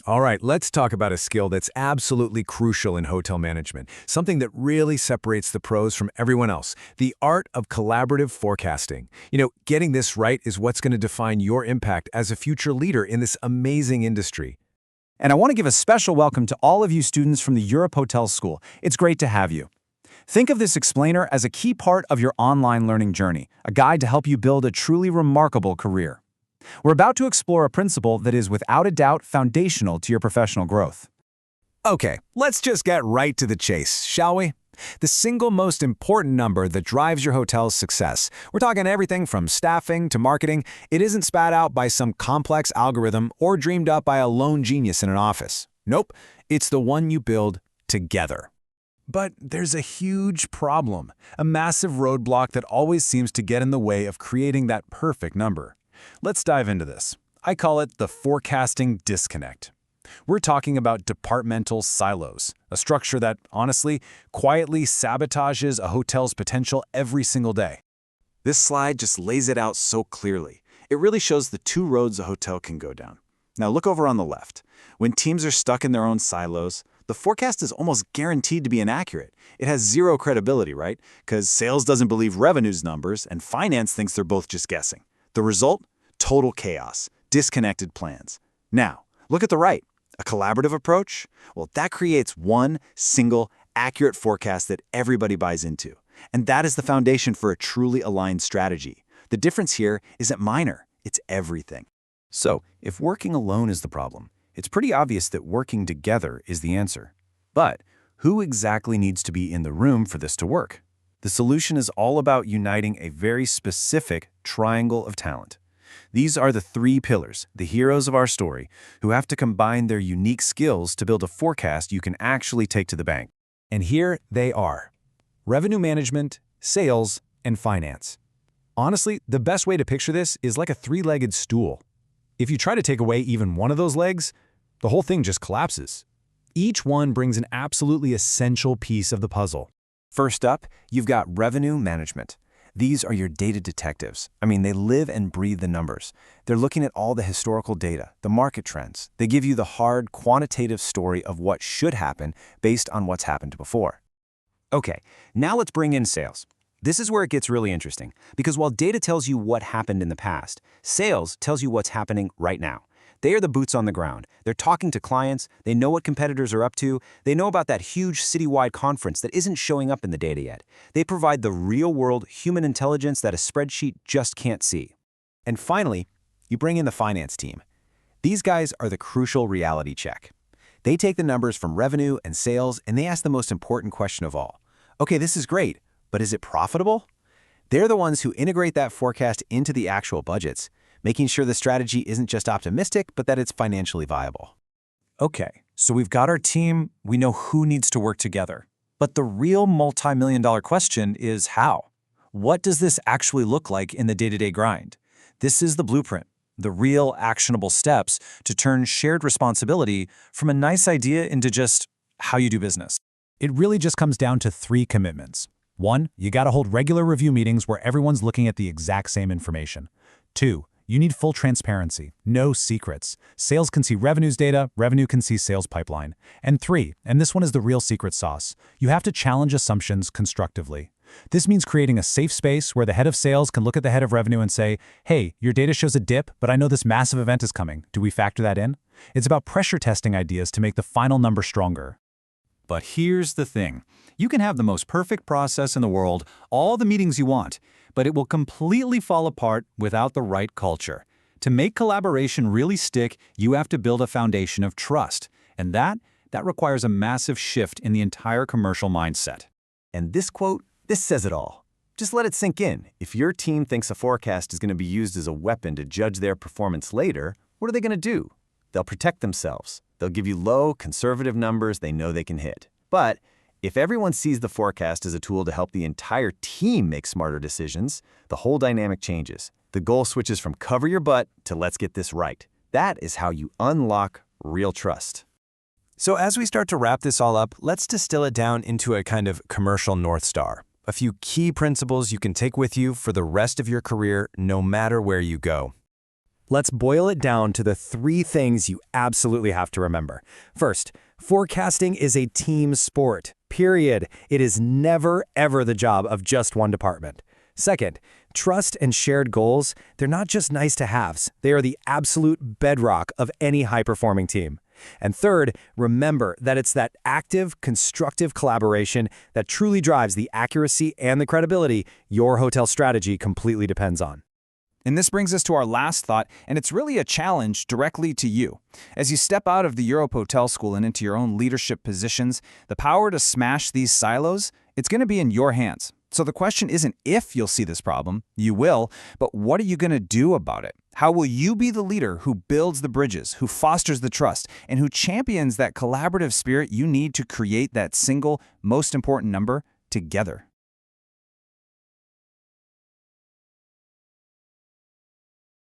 All right, let's talk about a skill that's absolutely crucial in hotel management, something that really separates the pros from everyone else, the art of collaborative forecasting. Getting this right is what's going to define your impact as a future leader in this amazing industry. And I want to give a special welcome to all of you students from the Europe Hotel School. It's great to have you. Think of this explainer as a key part of your online learning journey, a guide to help you build a truly remarkable career. We're about to explore a principle that is without a doubt foundational to your professional growth. Okay, let's just get right to the chase, shall we? The single most important number that drives your hotel's success. We're talking everything from staffing to marketing. It isn't spat out by some complex algorithm or dreamed up by a lone genius in an office. Nope, it's the one you build together. But there's a huge problem, a massive roadblock that always seems to get in the way of creating that perfect number. Let's dive into this. I call it the forecasting disconnect. We're talking about departmental silos, a structure that, honestly, quietly sabotages a hotel's potential every single day. This slide just lays it out so clearly. It really shows the two roads a hotel can go down. Now look over on the left. When teams are stuck in their own silos, the forecast is almost guaranteed to be inaccurate. It has zero credibility, right? Because sales doesn't believe revenue's numbers and finance thinks they're both just guessing. The result? Total chaos, disconnected plans. Now, look at the right. A collaborative approach? Well, that creates one single, accurate forecast that everybody buys into. And that is the foundation for a truly aligned strategy. The difference here isn't minor, it's everything. So, if working alone is the problem, it's pretty obvious that working together is the answer. But who exactly needs to be in the room for this to work? The solution is all about uniting a very specific triangle of talent. These are the three pillars, the heroes of our story, who have to combine their unique skills to build a forecast you can actually take to the bank. And here they are: revenue management, sales, and finance. Honestly, the best way to picture this is like a three-legged stool. If you try to take away even one of those legs, the whole thing just collapses. Each one brings an absolutely essential piece of the puzzle. First up, you've got revenue management. These are your data detectives. They live and breathe the numbers. They're looking at all the historical data, the market trends. They give you the hard, quantitative story of what should happen based on what's happened before. Okay, now let's bring in sales. This is where it gets really interesting, because while data tells you what happened in the past, sales tells you what's happening right now. They are the boots on the ground. They're talking to clients. They know what competitors are up to. They know about that huge citywide conference that isn't showing up in the data yet. They provide the real-world human intelligence that a spreadsheet just can't see. And finally, you bring in the finance team. These guys are the crucial reality check. They take the numbers from revenue and sales, and they ask the most important question of all. Okay, this is great, but is it profitable? They're the ones who integrate that forecast into the actual budgets, making sure the strategy isn't just optimistic, but that it's financially viable. Okay, so we've got our team, we know who needs to work together. But the real multi-million-dollar question is how? What does this actually look like in the day-to-day grind? This is the blueprint, the real actionable steps to turn shared responsibility from a nice idea into just how you do business. It really just comes down to three commitments. 1, you gotta hold regular review meetings where everyone's looking at the exact same information. 2, you need full transparency, no secrets. Sales can see revenues data, revenue can see sales pipeline. And 3, and this one is the real secret sauce, you have to challenge assumptions constructively. This means creating a safe space where the head of sales can look at the head of revenue and say, hey, your data shows a dip, but I know this massive event is coming. Do we factor that in? It's about pressure testing ideas to make the final number stronger. But here's the thing. You can have the most perfect process in the world, all the meetings you want, but it will completely fall apart without the right culture. To make collaboration really stick, you have to build a foundation of trust. And that requires a massive shift in the entire commercial mindset. And this quote, this says it all. Just let it sink in. If your team thinks a forecast is going to be used as a weapon to judge their performance later, what are they going to do? They'll protect themselves. They'll give you low, conservative numbers they know they can hit. But if everyone sees the forecast as a tool to help the entire team make smarter decisions, the whole dynamic changes. The goal switches from cover your butt to let's get this right. That is how you unlock real trust. So as we start to wrap this all up, let's distill it down into a kind of commercial North Star. A few key principles you can take with you for the rest of your career, no matter where you go. Let's boil it down to the 3 things you absolutely have to remember. First, forecasting is a team sport, period. It is never, ever the job of just one department. Second, trust and shared goals, they're not just nice-to-haves. They are the absolute bedrock of any high-performing team. And third, remember that it's that active, constructive collaboration that truly drives the accuracy and the credibility your hotel strategy completely depends on. And this brings us to our last thought, and it's really a challenge directly to you. As you step out of the Europe Hotel School and into your own leadership positions, the power to smash these silos, it's going to be in your hands. So the question isn't if you'll see this problem, you will, but what are you going to do about it? How will you be the leader who builds the bridges, who fosters the trust, and who champions that collaborative spirit you need to create that single, most important number together?